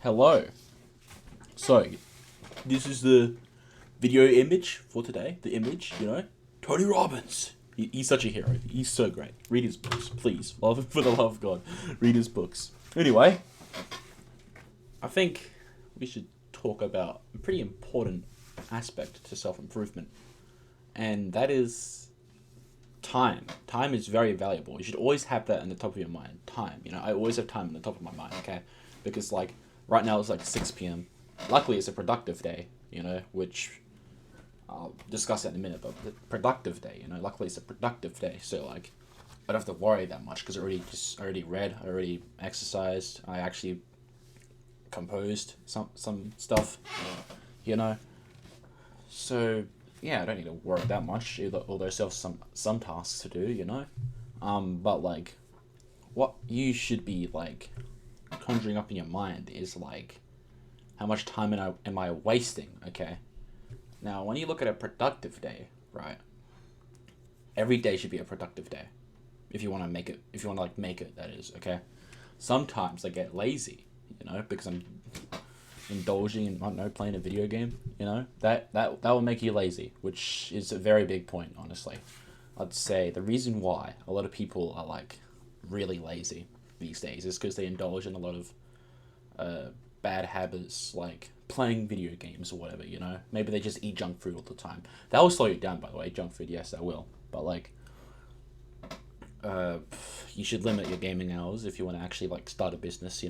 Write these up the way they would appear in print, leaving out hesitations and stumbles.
Hello. So, this is the video image for today. The image, Tony Robbins. He's such a hero. He's so great. Read his books, please. Love for the love of God. Read his books. Anyway, I think we should talk about a pretty important aspect to self-improvement, and that is time. Time is very valuable. You should always have that in the top of your mind. Time. I always have time in the top of my mind, okay? Because, right now it's 6 p.m. Luckily, it's a productive day, which I'll discuss that in a minute, but the productive day, luckily it's a productive day, so, I don't have to worry that much, because I already read, I already exercised, I actually composed some stuff, so, yeah, I don't need to worry that much, although I still have some tasks to do, but, what you should be, conjuring up in your mind is, how much time am I wasting, okay? Now, when you look at a productive day, right, every day should be a productive day, if you want to make it, that is, okay? Sometimes I get lazy, because I'm indulging in, I don't know, playing a video game, that will make you lazy, which is a very big point, honestly. I'd say the reason why a lot of people are, really lazy these days is because they indulge in a lot of bad habits, like playing video games or whatever, Maybe they just eat junk food all the time. That will slow you down, by the way. Junk food, yes, that will. But, you should limit your gaming hours if you want to actually, start a business,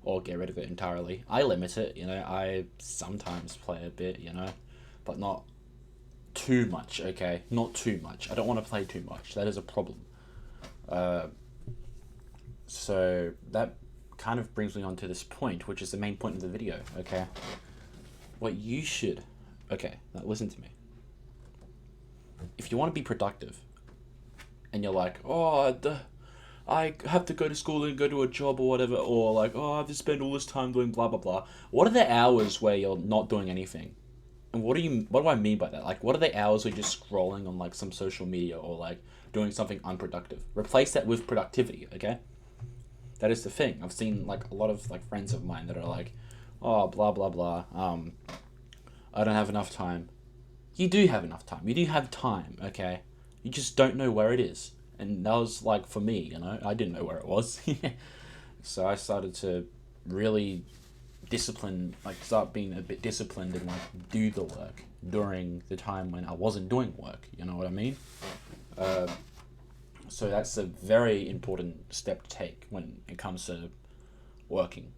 or get rid of it entirely. I limit it, I sometimes play a bit, but not too much, okay? Not too much. I don't want to play too much. That is a problem. So that kind of brings me on to this point, which is the main point of the video, okay? What you should... Okay, now listen to me. If you want to be productive, and you're I have to go to school and go to a job or whatever, or I have to spend all this time doing blah, blah, blah. What are the hours where you're not doing anything? And what do I mean by that? What are the hours where you're just scrolling on, some social media or, doing something unproductive? Replace that with productivity, okay? That is the thing. I've seen, a lot of, friends of mine that are oh, blah, blah, blah, I don't have enough time. You do have enough time. You do have time, okay? You just don't know where it is. And that was, for me, I didn't know where it was. So I started to really start being a bit disciplined and, do the work during the time when I wasn't doing work. You know what I mean? So that's a very important step to take when it comes to working.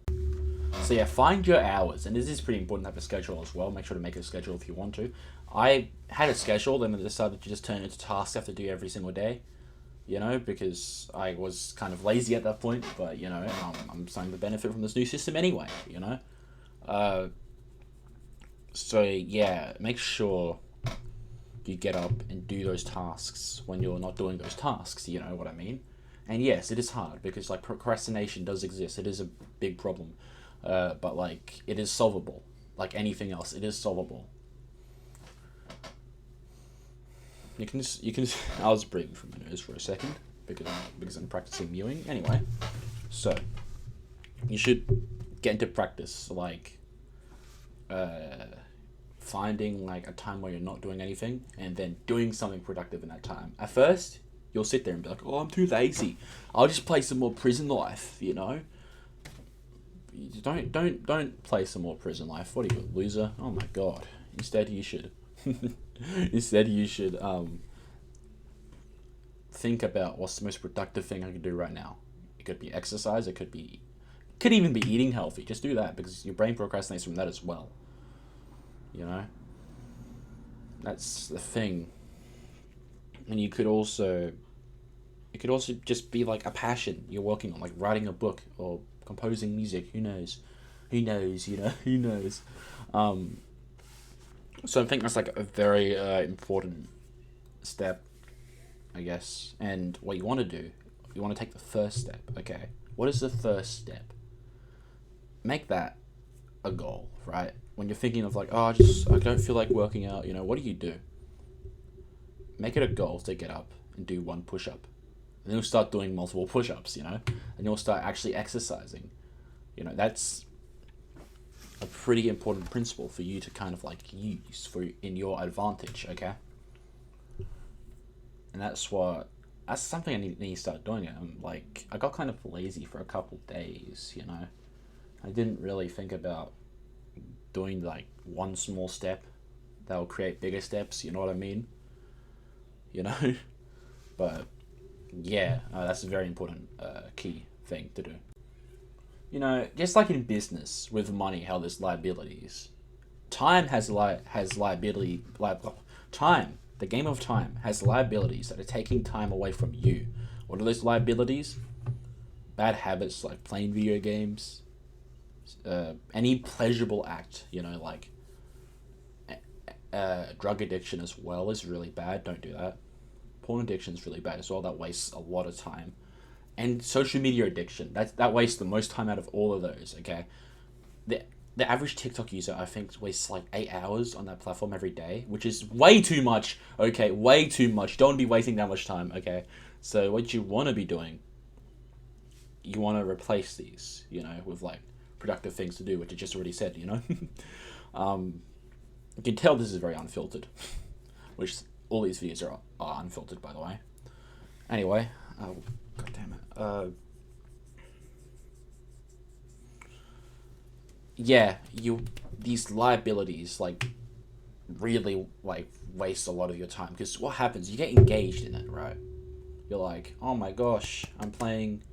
So yeah, find your hours, and this is pretty important to have a schedule as well. Make sure to make a schedule if you want to. I had a schedule, then I decided to just turn it into tasks I have to do every single day, because I was kind of lazy at that point, but, I'm starting to benefit from this new system anyway, So yeah, make sure you get up and do those tasks when you're not doing those tasks, you know what I mean? And yes, it is hard, because, procrastination does exist. It is a big problem. But, it is solvable. Like anything else, it is solvable. You can I was breathing from my nose for a second, because I'm practicing mewing. Anyway, so, you should get into practice, finding a time where you're not doing anything and then doing something productive in that time. At first, you'll sit there and be like, "Oh, I'm too lazy. I'll just play some more Prison Life," Don't play some more Prison Life. What are you, a loser? Oh my god. Instead you should think about what's the most productive thing I can do right now. It could be exercise, it could even be eating healthy. Just do that, because your brain procrastinates from that as well. That's the thing. And it could also just be a passion you're working on, writing a book or composing music. Who knows, who knows. So I think that's a very important step, I guess. And what you want to do, you want to take the first step, okay? What is the first step? Make that a goal, right? When you're thinking of I don't feel like working out, what do? Make it a goal to get up and do one push-up. And then you'll start doing multiple push-ups, and you'll start actually exercising. That's a pretty important principle for you to kind of like use for in your advantage, okay? And that's something I need to start doing. I got kind of lazy for a couple days, you know. I didn't really think about doing like one small step that will create bigger steps. You know what I mean? You know, but yeah, that's a very important key thing to do. You know, just like in business with money, how there's liabilities. Time has liability. Time, the game of time, has liabilities that are taking time away from you. What are those liabilities? Bad habits like playing video games, any pleasurable act. You know, like drug addiction as well is really bad. Don't do that. Porn addiction is really bad as well. That wastes a lot of time. And social media addiction. That wastes the most time out of all of those. Okay, the the average TikTok user I think wastes like 8 hours on that platform every day, which is way too much. Okay, way too much. Don't be wasting that much time. Okay, so what you want to be doing, you want to replace these, you know, with like productive things to do, which I just already said. You know, you can tell this is very unfiltered, which all these videos are unfiltered, by the way. Anyway, god damn it. Yeah, these liabilities like really like waste a lot of your time because what happens? You get engaged in it, right? You're like, oh my gosh, I'm playing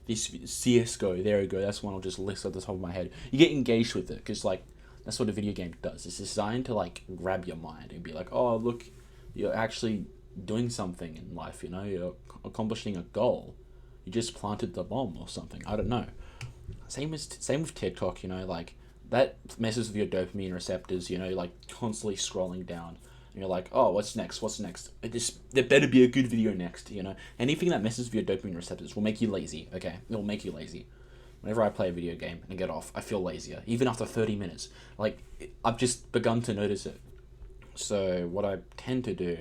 this CS:GO. There we go. That's one I'll just list at the top of my head. You get engaged with it because like that's what a video game does. It's designed to like grab your mind and be like, oh look, you're actually doing something in life. You know, you're accomplishing a goal. You just planted the bomb or something. I don't know. Same with TikTok. You know, like that messes with your dopamine receptors. You know, like constantly scrolling down. And you're like, oh, what's next? What's next? There better be a good video next. You know, anything that messes with your dopamine receptors will make you lazy. Okay, it will make you lazy. Whenever I play a video game and get off, I feel lazier. Even after 30 minutes, like I've just begun to notice it. So what I tend to do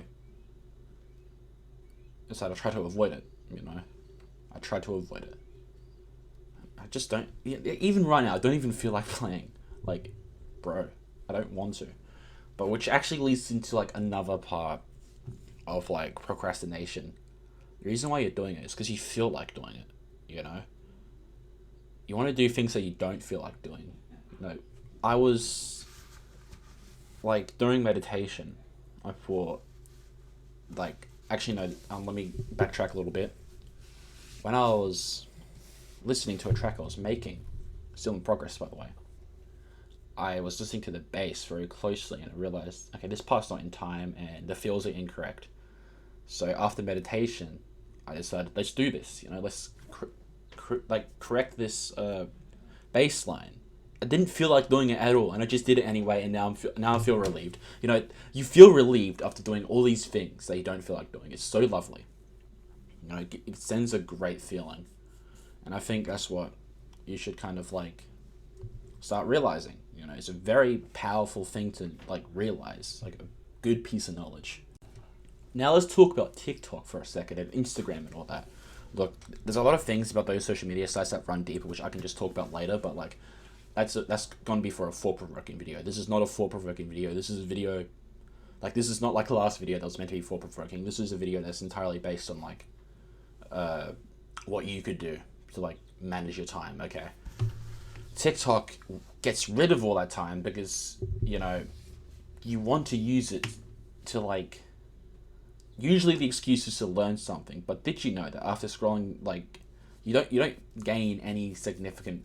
is that I try to avoid it. You know, I try to avoid it. I just don't. Even right now, I don't even feel like playing. Like, bro, I don't want to. But which actually leads into like another part of like procrastination. The reason why you're doing it is because you feel like doing it. You know, you want to do things that you don't feel like doing. You know, I was like during meditation, I thought like actually no. Let me backtrack a little bit. When I was listening to a track I was making, still in progress by the way, I was listening to the bass very closely and I realized, okay, this part's not in time and the feels are incorrect. So after meditation, I decided, let's do this. You know, let's correct this bass line. I didn't feel like doing it at all, and I just did it anyway. And now I feel relieved. You know, you feel relieved after doing all these things that you don't feel like doing. It's so lovely. You know, it sends a great feeling. And I think that's what you should kind of like start realizing. You know, it's a very powerful thing to like realize, like a good piece of knowledge. Now let's talk about TikTok for a second and Instagram and all that. Look, there's a lot of things about those social media sites that run deeper, which I can just talk about later. But like, that's gonna be for a thought-provoking video. This is not a thought-provoking video. This is a video, like this is not like the last video that was meant to be thought-provoking. This is a video that's entirely based on like, what you could do to like manage your time. Okay, TikTok gets rid of all that time because you know you want to use it to like. Usually the excuse is to learn something, but did you know that after scrolling, like, you don't gain any significant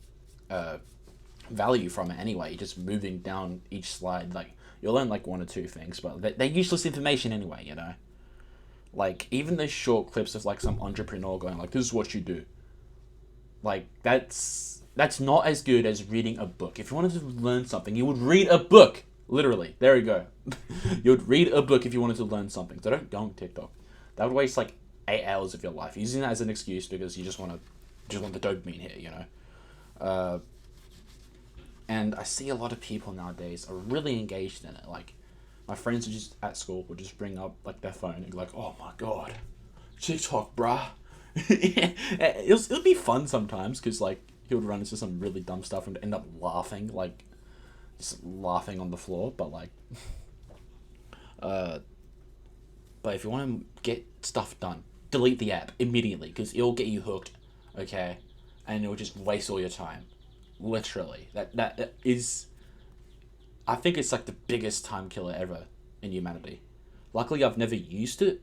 value from it anyway? You're just moving down each slide. Like you'll learn like one or two things, but they're useless information anyway. You know, like even those short clips of like some entrepreneur going like, "This is what you do." Like that's not as good as reading a book. If you wanted to learn something, you would read a book. Literally, there you go. You would read a book if you wanted to learn something. So don't go on TikTok. That would waste like 8 hours of your life using that as an excuse because you just want the dopamine hit, you know. And I see a lot of people nowadays are really engaged in it. Like my friends are just at school will just bring up like their phone and be like, "Oh my god, TikTok, bruh." It'll be fun sometimes because like he would run into some really dumb stuff and end up laughing like. just laughing on the floor. But like, uh, but if you want to get stuff done, delete the app immediately because it'll get you hooked, okay, and it'll just waste all your time. Literally, that is. I think it's like the biggest time killer ever in humanity. Luckily, I've never used it,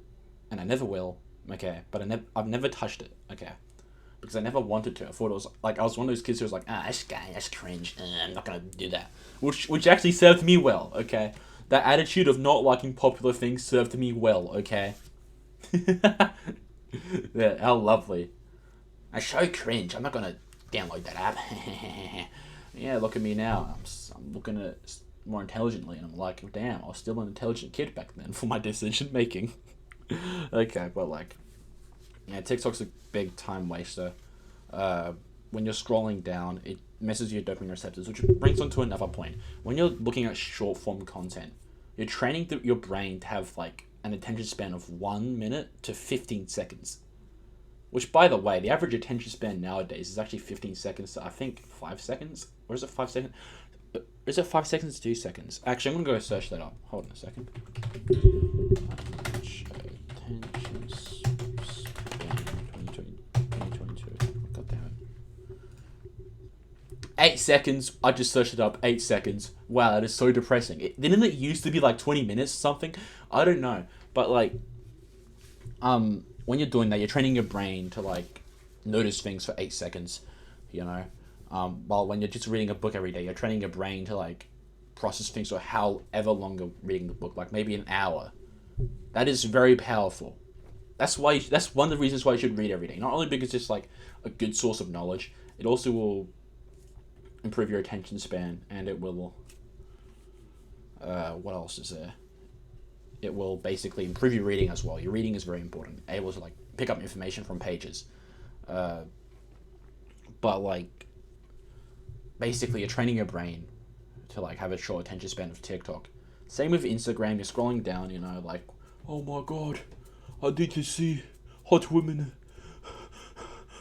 and I never will. Okay, but I've never touched it. Okay, because I never wanted to. I thought it was like I was one of those kids who was like, that's cringe. I'm not gonna do that. Which actually served me well. Okay, that attitude of not liking popular things served me well. Okay. Yeah, how lovely. I so cringe. I'm not gonna download that app. Yeah, look at me now. I'm looking at it more intelligently, and I'm like, damn, I was still an intelligent kid back then for my decision making. Okay, but like, yeah, TikTok's a big time waster. When you're scrolling down, it messes your dopamine receptors, which brings on to another point. When you're looking at short form content, you're training your brain to have like an attention span of 1 minute to 15 seconds. Which, by the way, the average attention span nowadays is actually 15 seconds to, I think, 5 seconds? Or is it 5 seconds? Is it 5 seconds to 2 seconds? Actually, I'm going to go search that up. Hold on a second. Average attention span 2022. God damn it. 8 seconds. I just searched it up. 8 seconds. Wow, that is so depressing. Didn't it used to be like 20 minutes or something? I don't know. But like, when you're doing that, you're training your brain to like notice things for 8 seconds, you know. While when you're just reading a book every day, you're training your brain to like process things for however long you're reading the book, like maybe an hour. That is very powerful. That's one of the reasons why you should read every day. Not only because it's like a good source of knowledge, it also will improve your attention span, and it will. What else is there? It will basically improve your reading as well. Your reading is very important. Able to like pick up information from pages. But like, basically you're training your brain to like have a short attention span of TikTok. Same with Instagram. You're scrolling down, you know, like, oh my god, I need to see hot women,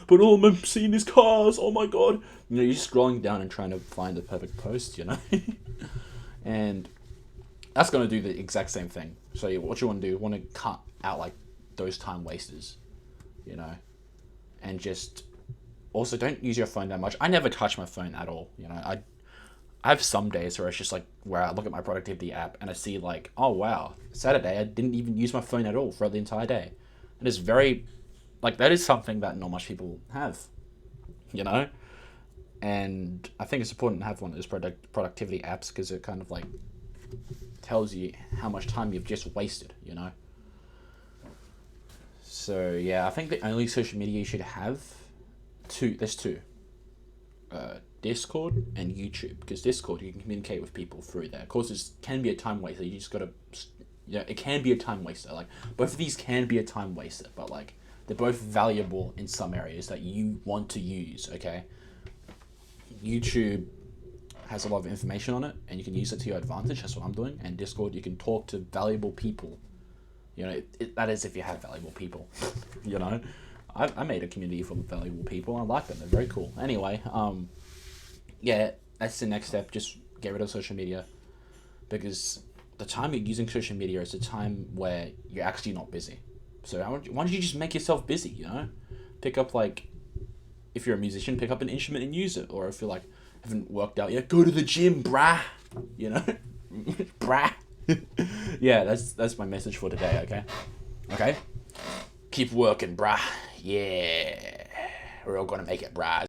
but all I'm seeing is cars. Oh my god. You know, you're just scrolling down and trying to find the perfect post, you know. And that's going to do the exact same thing. So what you want to do, you want to cut out like those time wasters, you know, and just also don't use your phone that much. I never touch my phone at all, you know. I have some days where it's just like where I look at my productivity app and I see like, oh wow, Saturday I didn't even use my phone at all for the entire day. It is very, like, that is something that not much people have, you know. And I think it's important to have one of those productivity apps because it kind of like tells you how much time you've just wasted, you know. So yeah, I think the only social media you should have there's two, Discord and YouTube, because Discord you can communicate with people through there. Of course, it can be a time waster. You just gotta, you know, it can be a time waster. Like, both of these can be a time waster, but like they're both valuable in some areas that you want to use. Okay, YouTube has a lot of information on it, and you can use it to your advantage. That's what I'm doing. And Discord, you can talk to valuable people. You know, that is if you have valuable people. You know, I made a community full of valuable people. I like them. They're very cool. Anyway, yeah, that's the next step. Just get rid of social media, because the time you're using social media is a time where you're actually not busy. So why don't you just make yourself busy? You know, pick up, like, if you're a musician, pick up an instrument and use it. Or if you're like haven't worked out yet, go to the gym, brah. You know, brah. Yeah, that's my message for today. Okay, keep working, brah. Yeah, we're all gonna make it, brah.